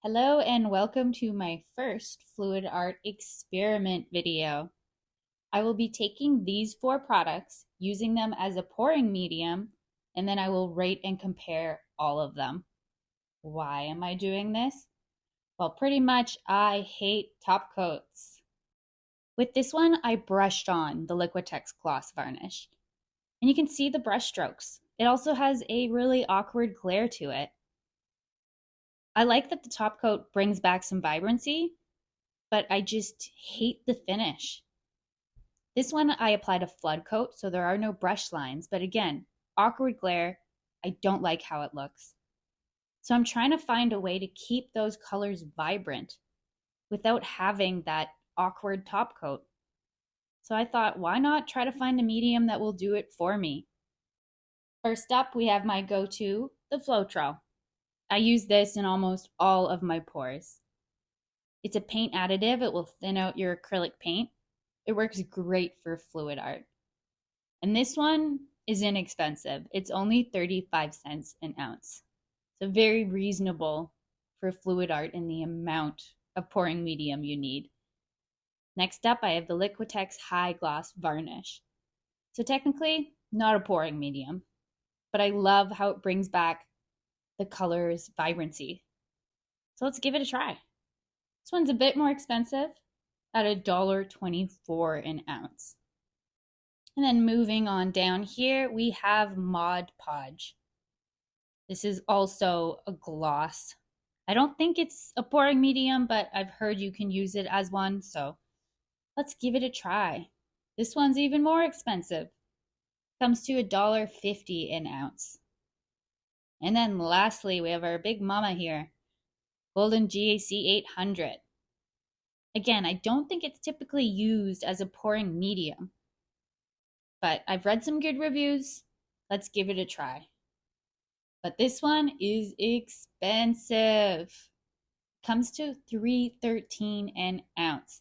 Hello and welcome to my first fluid art experiment video. I will be taking these four products, using them as a pouring medium, and then I will rate and compare all of them. Why am I doing this? Well, pretty much I hate top coats. With this one, I brushed on the Liquitex gloss varnish, and you can see the brush strokes. It also has a really awkward glare to it. I like that the top coat brings back some vibrancy, but I just hate the finish. This one I applied a flood coat, so there are no brush lines, but again, awkward glare. I don't like how it looks. So I'm trying to find a way to keep those colors vibrant without having that awkward top coat. So I thought, why not try to find a medium that will do it for me? First up, we have my go-to, the Floetrol. I use this in almost all of my pours. It's a paint additive. It will thin out your acrylic paint. It works great for fluid art. And this one is inexpensive. It's only 35 cents an ounce. So very reasonable for fluid art in the amount of pouring medium you need. Next up, I have the Liquitex High Gloss Varnish. So technically, not a pouring medium, but I love how it brings back the color's vibrancy. So let's give it a try. This one's a bit more expensive at $1.24 an ounce. And then moving on down here, we have Podge. This is also a gloss. I don't think it's a pouring medium, but I've heard you can use it as one, so let's give it a try. This one's even more expensive. Comes to $1.50 an ounce. And then lastly, we have our big mama here, Golden GAC 800. Again, I don't think it's typically used as a pouring medium, but I've read some good reviews. Let's give it a try. But this one is expensive. Comes to $3.13 an ounce.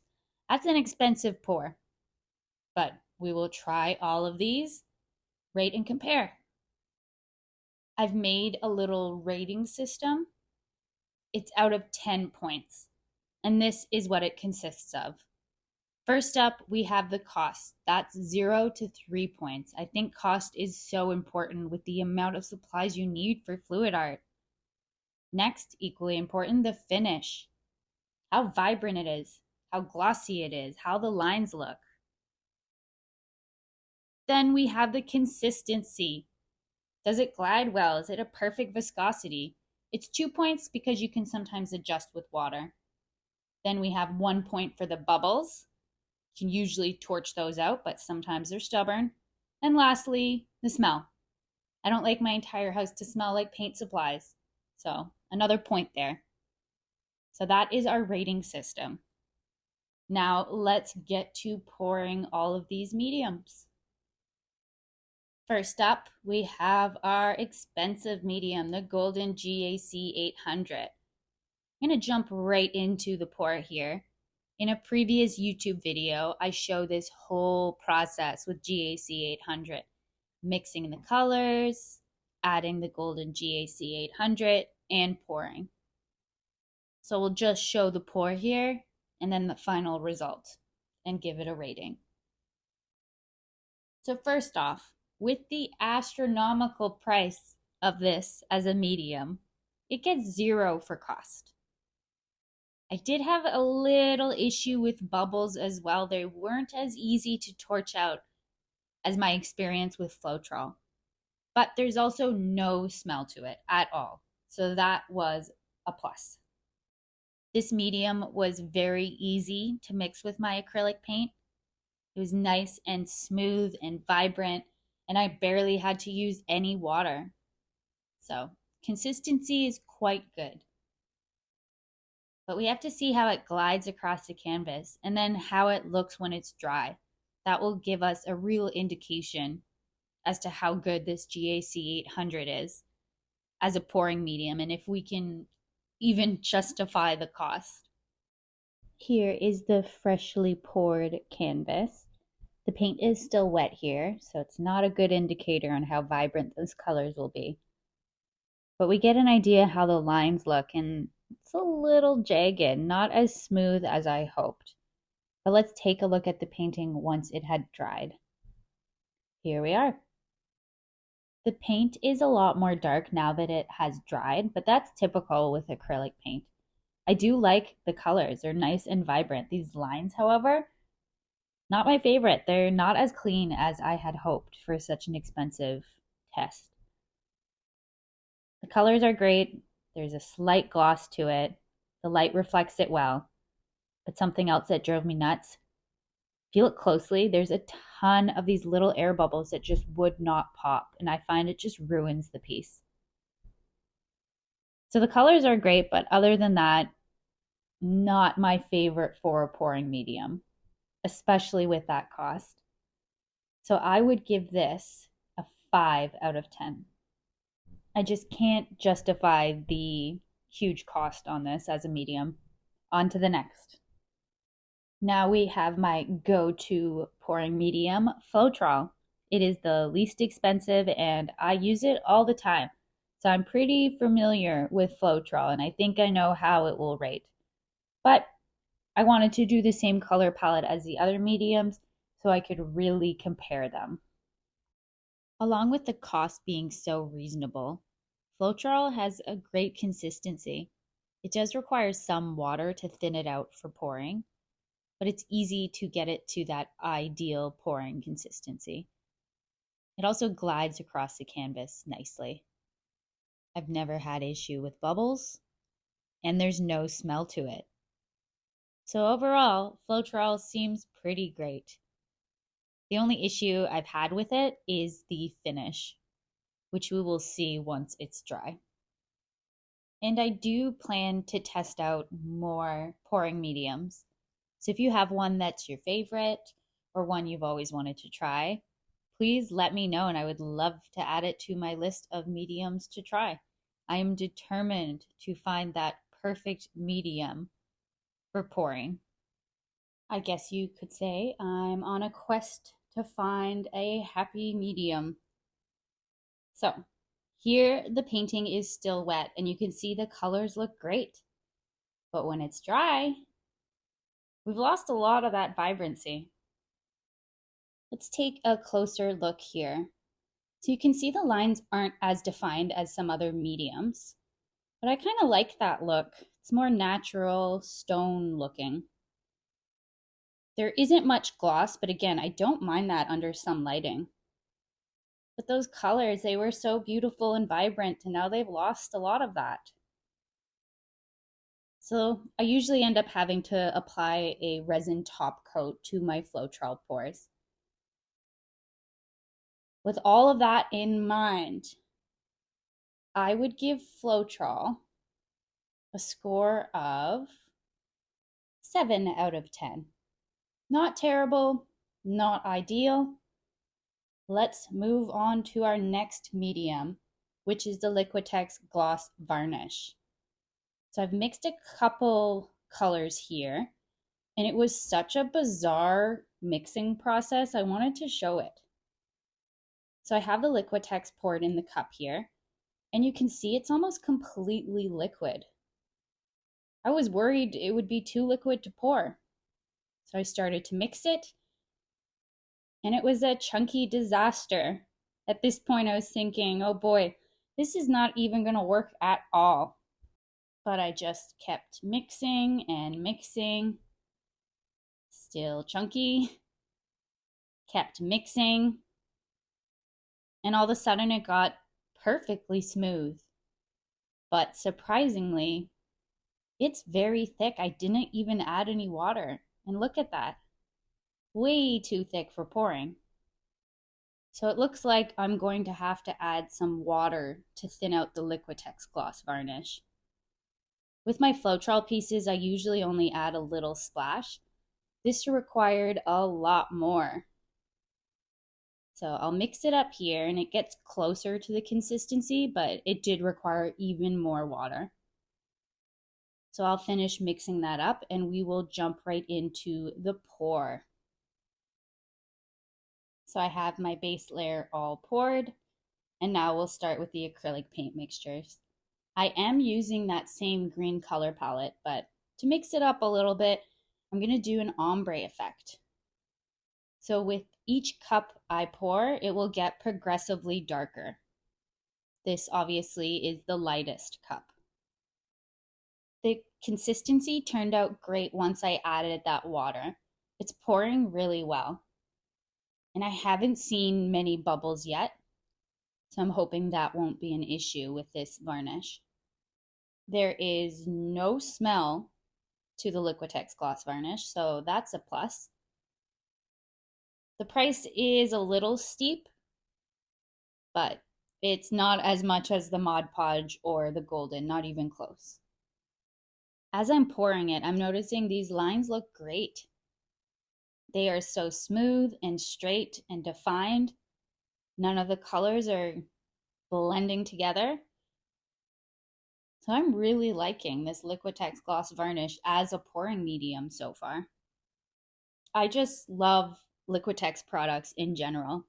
That's an expensive pour. But we will try all of these, rate and compare. I've made a little rating system. It's out of 10 points. And this is what it consists of. First up, we have the cost. That's 0 to 3 points. I think cost is so important with the amount of supplies you need for fluid art. Next, equally important, the finish. How vibrant it is, how glossy it is, how the lines look. Then we have the consistency. Does it glide well? Is it a perfect viscosity? It's 2 points because you can sometimes adjust with water. Then we have 1 point for the bubbles. You can usually torch those out, but sometimes they're stubborn. And lastly, the smell. I don't like my entire house to smell like paint supplies. So another point there. So that is our rating system. Now let's get to pouring all of these mediums. First up, we have our expensive medium, the Golden GAC 800. I'm going to jump right into the pour here. In a previous YouTube video, I show this whole process with GAC 800, mixing the colors, adding the Golden GAC 800, and pouring. So we'll just show the pour here and then the final result and give it a rating. So first off, with the astronomical price of this as a medium, it gets 0 for cost. I did have a little issue with bubbles as well. They weren't as easy to torch out as my experience with Floetrol. But there's also no smell to it at all. So that was a plus. This medium was very easy to mix with my acrylic paint. It was nice and smooth and vibrant, and I barely had to use any water. So consistency is quite good. But we have to see how it glides across the canvas and then how it looks when it's dry. That will give us a real indication as to how good this GAC 800 is as a pouring medium and if we can even justify the cost. Here is the freshly poured canvas. The paint is still wet here, so it's not a good indicator on how vibrant those colors will be. But we get an idea how the lines look, and It's a little jagged, not as smooth as I hoped. But let's take a look at the painting once it had dried. Here we are. The paint is a lot more dark now that it has dried, but that's typical with acrylic paint. I do like the colors. They're nice and vibrant. These lines, however, not my favorite. They're not as clean as I had hoped for such an expensive test. The colors are great. There's a slight gloss to it. The light reflects it well. But something else that drove me nuts, if you look closely, there's a ton of these little air bubbles that just would not pop, and I find it just ruins the piece. So the colors are great, but other than that, not my favorite for a pouring medium, especially with that cost. So I would give this a 5 out of 10. I just can't justify the huge cost on this as a medium. On to the next. Now we have my go-to pouring medium, Floetrol. It is the least expensive and I use it all the time. So I'm pretty familiar with Floetrol and I think I know how it will rate. But I wanted to do the same color palette as the other mediums so I could really compare them. Along with the cost being so reasonable, Floetrol has a great consistency. It does require some water to thin it out for pouring, but it's easy to get it to that ideal pouring consistency. It also glides across the canvas nicely. I've never had issue with bubbles, and there's no smell to it. So overall, Floetrol seems pretty great. The only issue I've had with it is the finish, which we will see once it's dry. And I do plan to test out more pouring mediums. So if you have one that's your favorite or one you've always wanted to try, please let me know and I would love to add it to my list of mediums to try. I am determined to find that perfect medium for pouring. I guess you could say I'm on a quest to find a happy medium. So here the painting is still wet and you can see the colors look great. But when it's dry, we've lost a lot of that vibrancy. Let's take a closer look here. So you can see the lines aren't as defined as some other mediums, but I kind of like that look. It's more natural, stone looking. There isn't much gloss, but again, I don't mind that under some lighting. But those colors, they were so beautiful and vibrant, and now they've lost a lot of that. So I usually end up having to apply a resin top coat to my Floetrol pours. With all of that in mind, I would give Floetrol a score of 7 out of 10. Not terrible, not ideal. Let's move on to our next medium, which is the Liquitex Gloss Varnish. So I've mixed a couple colors here, and it was such a bizarre mixing process. I wanted to show it. So I have the Liquitex poured in the cup here, and you can see it's almost completely liquid. I was worried it would be too liquid to pour. So I started to mix it, and it was a chunky disaster. At this point, I was thinking, oh boy, this is not even going to work at all. But I just kept mixing and mixing. Still chunky. Kept mixing. And all of a sudden, it got perfectly smooth. But surprisingly, it's very thick. I didn't even add any water. And look at that. Way too thick for pouring. So it looks like I'm going to have to add some water to thin out the Liquitex gloss varnish. With my Floetrol pieces, I usually only add a little splash. This required a lot more. So I'll mix it up here and it gets closer to the consistency, but it did require even more water. So I'll finish mixing that up and we will jump right into the pour. So I have my base layer all poured, and now we'll start with the acrylic paint mixtures. I am using that same green color palette, but to mix it up a little bit, I'm going to do an ombre effect. So with each cup I pour, it will get progressively darker. This obviously is the lightest cup. The consistency turned out great once I added that water. It's pouring really well. And I haven't seen many bubbles yet, so I'm hoping that won't be an issue with this varnish. There is no smell to the Liquitex gloss varnish, so that's a plus. The price is a little steep, but it's not as much as the Mod Podge or the Golden, not even close. As I'm pouring it, I'm noticing these lines look great. They are so smooth and straight and defined. None of the colors are blending together. So I'm really liking this Liquitex gloss varnish as a pouring medium so far. I just love Liquitex products in general.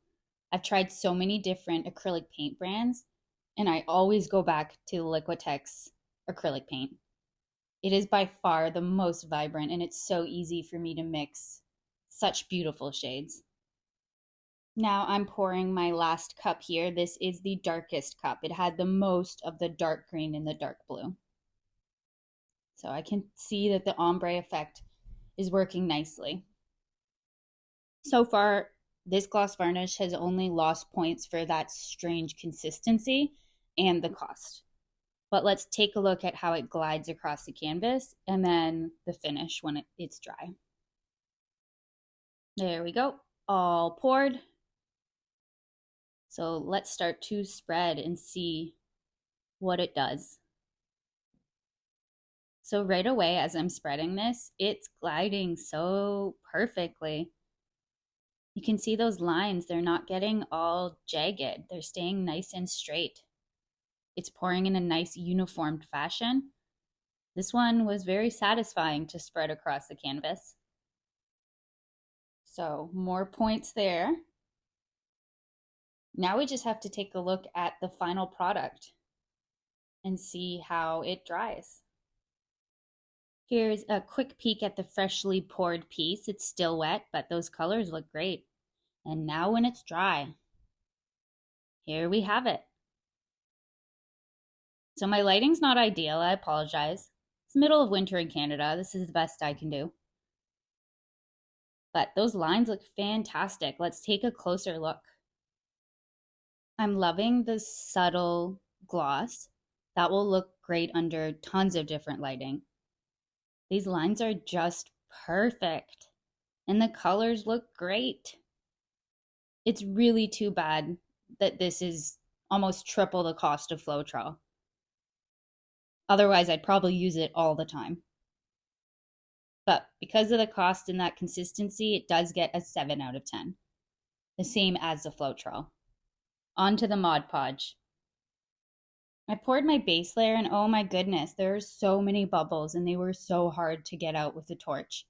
I've tried so many different acrylic paint brands, and I always go back to Liquitex acrylic paint. It is by far the most vibrant, and it's so easy for me to mix such beautiful shades. Now I'm pouring my last cup here. This is the darkest cup. It had the most of the dark green and the dark blue. So I can see that the ombre effect is working nicely. So far, this gloss varnish has only lost points for that strange consistency and the cost. But let's take a look at how it glides across the canvas and then the finish when it's dry. There we go, all poured. So let's start to spread and see what it does. So right away, as I'm spreading this, it's gliding so perfectly. You can see those lines, they're not getting all jagged. They're staying nice and straight. It's pouring in a nice uniformed fashion. This one was very satisfying to spread across the canvas. So more points there. Now we just have to take a look at the final product and see how it dries. Here's a quick peek at the freshly poured piece. It's still wet, but those colors look great. And now when it's dry, here we have it. So my lighting's not ideal, I apologize. It's the middle of winter in Canada. This is the best I can do. But those lines look fantastic. Let's take a closer look. I'm loving the subtle gloss. That will look great under tons of different lighting. These lines are just perfect. And the colors look great. It's really too bad that this is almost triple the cost of Floetrol. Otherwise, I'd probably use it all the time. But because of the cost and that consistency, it does get a 7 out of 10. The same as the Floetrol. On to the Mod Podge. I poured my base layer and oh my goodness, there are so many bubbles and they were so hard to get out with the torch.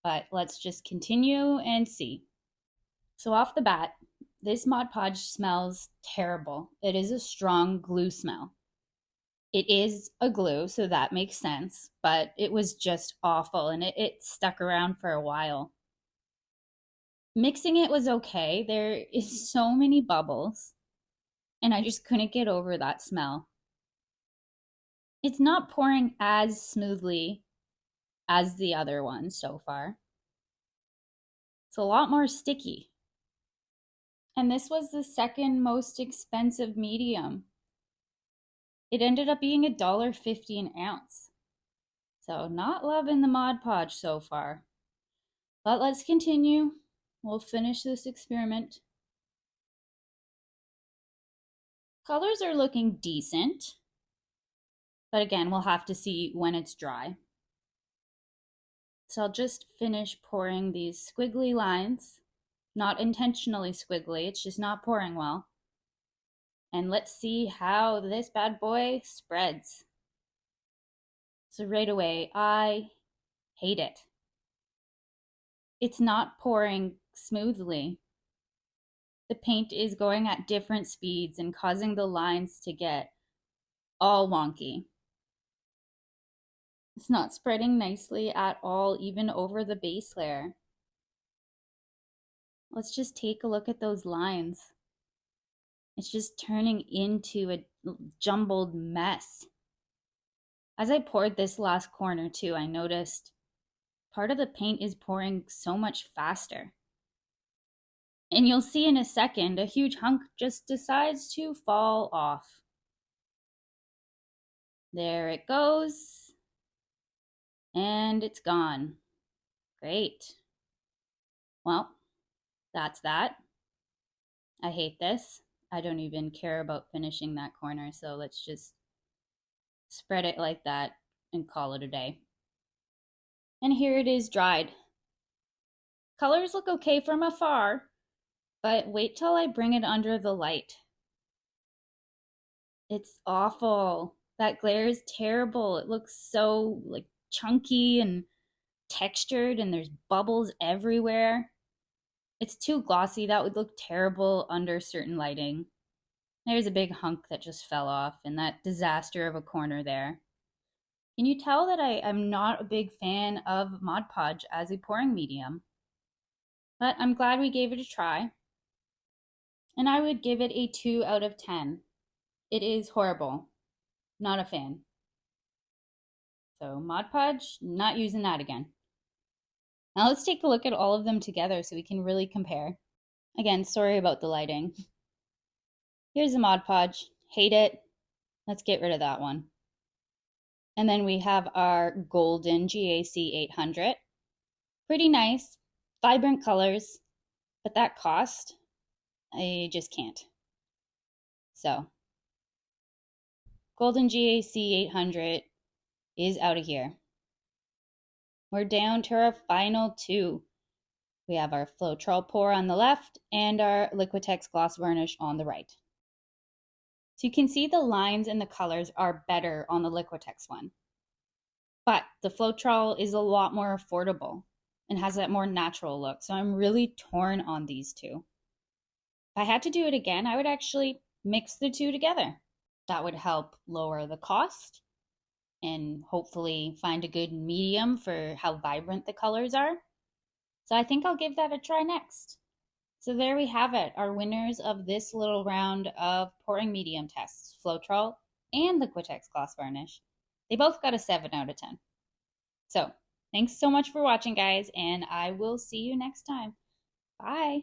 But let's just continue and see. So off the bat, this Mod Podge smells terrible. It is a strong glue smell. It is a glue, so that makes sense, but it was just awful and it stuck around for a while. Mixing it was okay. There is so many bubbles and I just couldn't get over that smell. It's not pouring as smoothly as the other one so far. It's a lot more sticky. And this was the second most expensive medium. It ended up being $1.50 an ounce. So not loving the Mod Podge so far. But let's continue. We'll finish this experiment. Colors are looking decent. But again, we'll have to see when it's dry. So I'll just finish pouring these squiggly lines. Not intentionally squiggly, it's just not pouring well. And let's see how this bad boy spreads. So right away, I hate it. It's not pouring smoothly. The paint is going at different speeds and causing the lines to get all wonky. It's not spreading nicely at all, even over the base layer. Let's just take a look at those lines. It's just turning into a jumbled mess. As I poured this last corner too, I noticed part of the paint is pouring so much faster. And you'll see in a second, a huge hunk just decides to fall off. There it goes. And it's gone. Great. Well, that's that. I hate this. I don't even care about finishing that corner, so let's just spread it like that and call it a day. And here it is dried. Colors look okay from afar, but wait till I bring it under the light. It's awful. That glare is terrible. It looks so like chunky and textured, and there's bubbles everywhere. It's too glossy. That would look terrible under certain lighting. There's a big hunk that just fell off, and that disaster of a corner there. Can you tell that I'm not a big fan of Mod Podge as a pouring medium? But I'm glad we gave it a try. And I would give it a 2 out of 10. It is horrible. Not a fan. So Mod Podge, not using that again. Now let's take a look at all of them together so we can really compare. Again, sorry about the lighting. Here's the Mod Podge. Hate it. Let's get rid of that one. And then we have our golden GAC 800. Pretty nice, vibrant colors, but that cost, I just can't. So, golden GAC 800 is out of here. We're down to our final two. We have our Floetrol pour on the left and our Liquitex gloss varnish on the right. So you can see the lines and the colors are better on the Liquitex one. But the Floetrol is a lot more affordable and has that more natural look. So I'm really torn on these two. If I had to do it again, I would actually mix the two together. That would help lower the cost and hopefully find a good medium for how vibrant the colors are. So I think I'll give that a try next. So there we have it, our winners of this little round of pouring medium tests, Floetrol and Liquitex gloss varnish. They both got a 7 out of 10. So thanks so much for watching, guys, and I will see you next time. Bye.